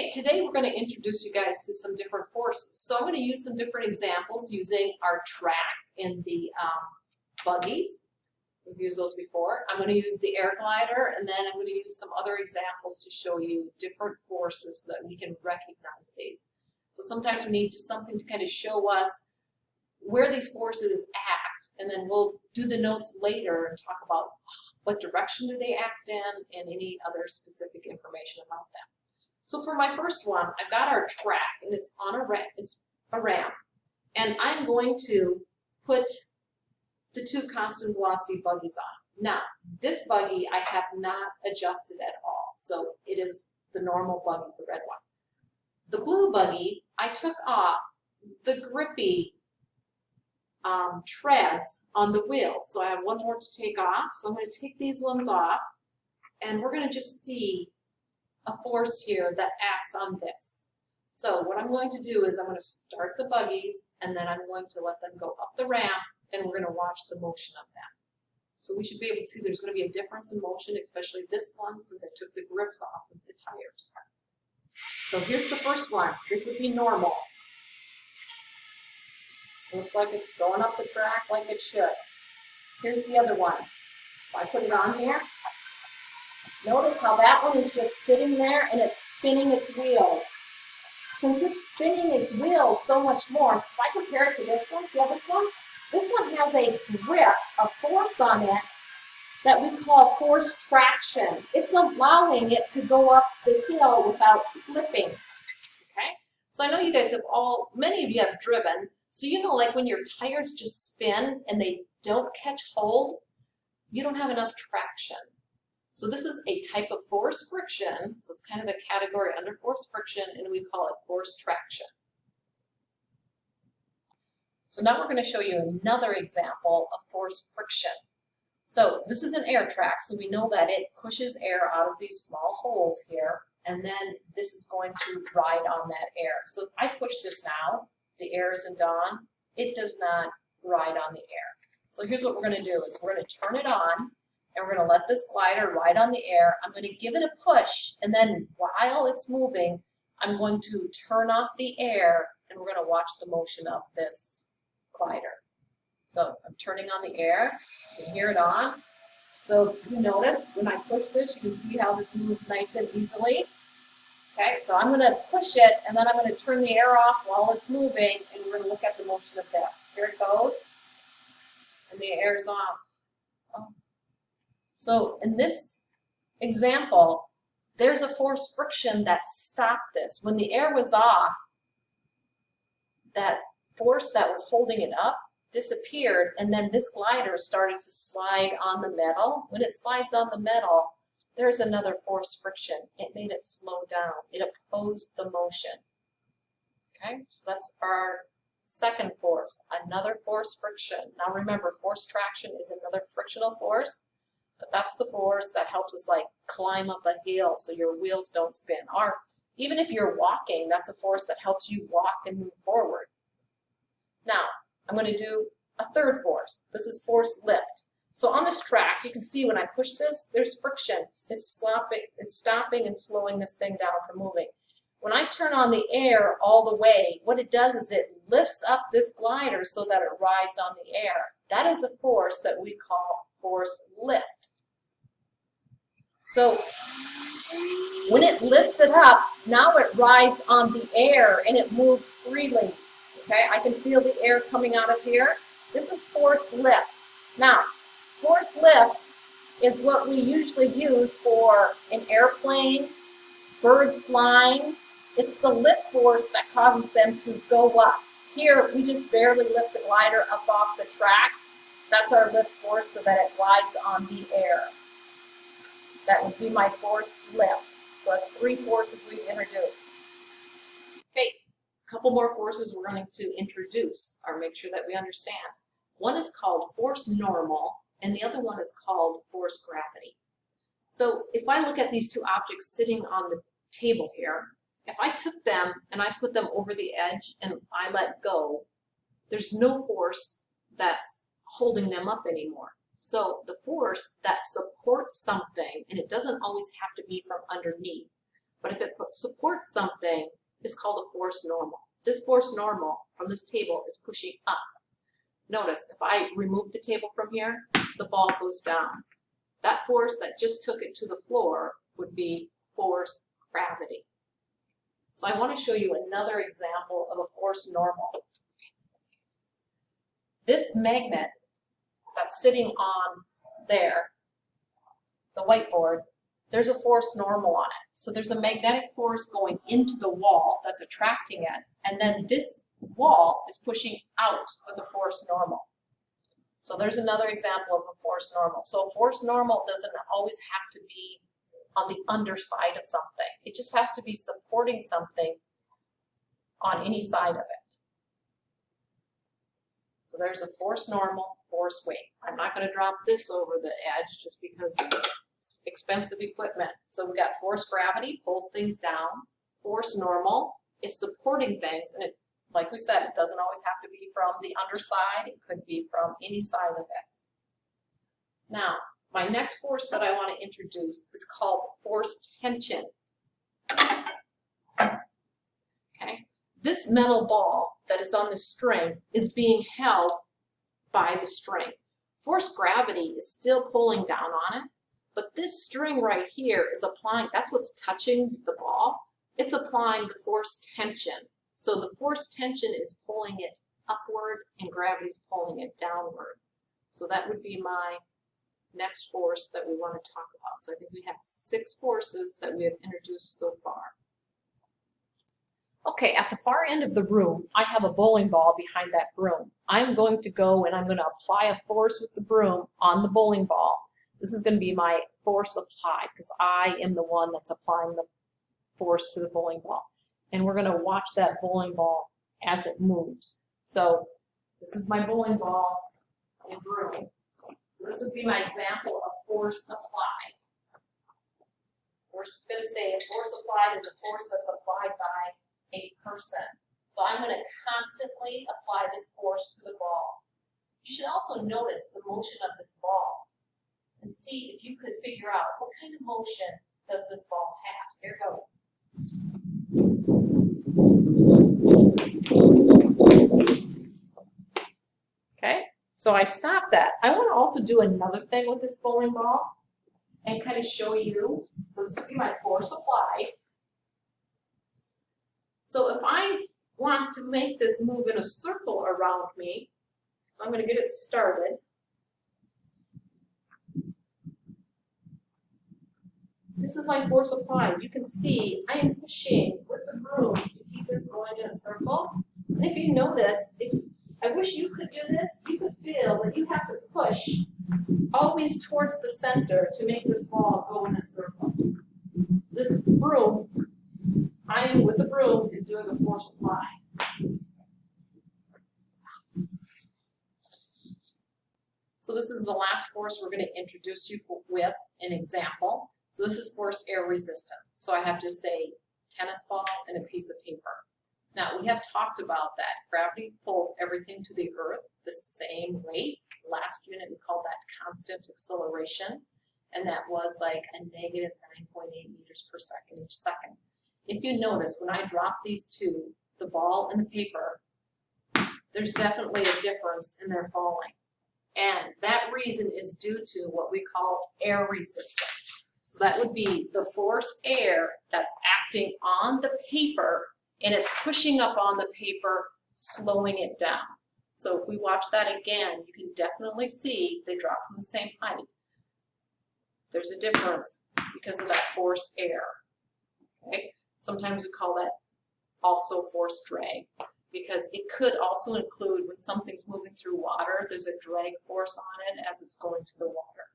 Okay, today we're going to introduce you guys to some different forces. So I'm going to use some different examples using our track in the buggies. We've used those before. I'm going to use the air glider, and then I'm going to use some other examples to show you different forces so that we can recognize these. So sometimes we need just something to kind of show us where these forces act, and then we'll do the notes later and talk about what direction do they act in and any other specific information about them. So for my first one, I've got our track, and it's on a ramp. It's a ramp, and I'm going to put the two constant velocity buggies on. Now, this buggy I have not adjusted at all, so it is the normal buggy, the red one. The blue buggy, I took off the grippy treads on the wheels, so I have one more to take off. So I'm going to take these ones off, and we're going to just see a force here that acts on this. So what I'm going to do is I'm going to start the buggies, and then I'm going to let them go up the ramp, and we're going to watch the motion of them. So we should be able to see there's going to be a difference in motion, especially this one, since I took the grips off of the tires. So here's the first one. This would be normal. Looks like it's going up the track like it should. Here's the other one. If I put it on here, notice how that one is just sitting there and it's spinning its wheels. Since it's spinning its wheels so much more, if I compare it to this one, see how this one has a grip, a force on it that we call force traction. It's allowing it to go up the hill without slipping. Okay? So I know you guys have many of you have driven, so you know, like when your tires just spin and they don't catch hold, you don't have enough traction. So this is a type of force friction, so it's kind of a category under force friction, and we call it force traction. So now we're going to show you another example of force friction. So this is an air track, so we know that it pushes air out of these small holes here, and then this is going to ride on that air. So if I push this now, the air isn't on, it does not ride on the air. So here's what we're going to do is we're going to turn it on, and we're going to let this glider ride on the air. I'm going to give it a push, and then while it's moving, I'm going to turn off the air, and we're going to watch the motion of this glider. So I'm turning on the air. You can hear it on. So you notice when I push this, you can see how this moves nice and easily. Okay, so I'm going to push it, and then I'm going to turn the air off while it's moving, and we're going to look at the motion of this. Here it goes, and the air is off. Oh. So in this example, there's a force friction that stopped this. When the air was off, that force that was holding it up disappeared, and then this glider started to slide on the metal. When it slides on the metal, there's another force friction. It made it slow down. It opposed the motion. Okay, so that's our second force, another force friction. Now remember, force traction is another frictional force, but that's the force that helps us like climb up a hill so your wheels don't spin. Or even if you're walking, that's a force that helps you walk and move forward. Now, I'm going to do a third force. This is force lift. So on this track, you can see when I push this, there's friction. It's stopping and slowing this thing down from moving. When I turn on the air all the way, what it does is it lifts up this glider so that it rides on the air. That is a force that we call force lift. So when it lifts it up, now it rides on the air and it moves freely. Okay, I can feel the air coming out of here. This is force lift. Now, force lift is what we usually use for an airplane, birds flying. It's the lift force that causes them to go up. Here, we just barely lift the glider up off the track. That's our lift force so that it glides on the air. That would be my force lift. So that's three forces we've introduced. Okay, a couple more forces we're going to introduce or make sure that we understand. One is called force normal, and the other one is called force gravity. So if I look at these two objects sitting on the table here, if I took them and I put them over the edge and I let go, there's no force that's holding them up anymore. So the force that supports something, and it doesn't always have to be from underneath, But if it supports something, it's called a force normal. This force normal from this table is pushing up. Notice, if I remove the table from here, the ball goes down. That force that just took it to the floor would be force gravity. So I want to show you another example of a force normal. This magnet that's sitting on there, the whiteboard, there's a force normal on it. So there's a magnetic force going into the wall that's attracting it, and then this wall is pushing out with a force normal. So there's another example of a force normal. So a force normal doesn't always have to be on the underside of something. It just has to be supporting something on any side of it. So there's a force normal, force weight. I'm not going to drop this over the edge just because it's expensive equipment. So we've got force gravity, pulls things down. Force normal is supporting things, and it, like we said, it doesn't always have to be from the underside. It could be from any side of it. Now, my next force that I want to introduce is called force tension. Okay? This metal ball that is on the string is being held by the string. Force gravity is still pulling down on it, but this string right here is applying, that's what's touching the ball. It's applying the force tension. So the force tension is pulling it upward and gravity is pulling it downward. So that would be my next force that we want to talk about. So I think we have 6 forces that we have introduced so far. Okay, at the far end of the room, I have a bowling ball behind that broom. I'm going to go and I'm going to apply a force with the broom on the bowling ball. This is going to be my force applied because I am the one that's applying the force to the bowling ball. And we're going to watch that bowling ball as it moves. So this is my bowling ball and broom. So this would be my example of force applied. We're just going to say a force applied is a force that's applied by a person. So I'm going to constantly apply this force to the ball. You should also notice the motion of this ball and see if you could figure out what kind of motion does this ball have. Here it goes. Okay, so I stopped that. I want to also do another thing with this bowling ball and kind of show you. So this would be my force applied. So if I want to make this move in a circle around me, so I'm going to get it started. This is my force applied. You can see I am pushing with the broom to keep this going in a circle. And if you notice, I wish you could do this, you could feel that you have to push always towards the center to make this ball go in a circle. So this broom, I am with the broom and doing the force apply. So this is the last force we're going to introduce you with an example. So this is force air resistance. So I have just a tennis ball and a piece of paper. Now we have talked about that. Gravity pulls everything to the earth the same weight. Last unit we called that constant acceleration, and that was like a negative 9.8 meters per second each second. If you notice, when I drop these two, the ball and the paper, there's definitely a difference in their falling. And that reason is due to what we call air resistance. So that would be the force air that's acting on the paper and it's pushing up on the paper, slowing it down. So if we watch that again, you can definitely see they drop from the same height. There's a difference because of that force air. Okay? Sometimes we call that also force drag because it could also include when something's moving through water, there's a drag force on it as it's going through the water.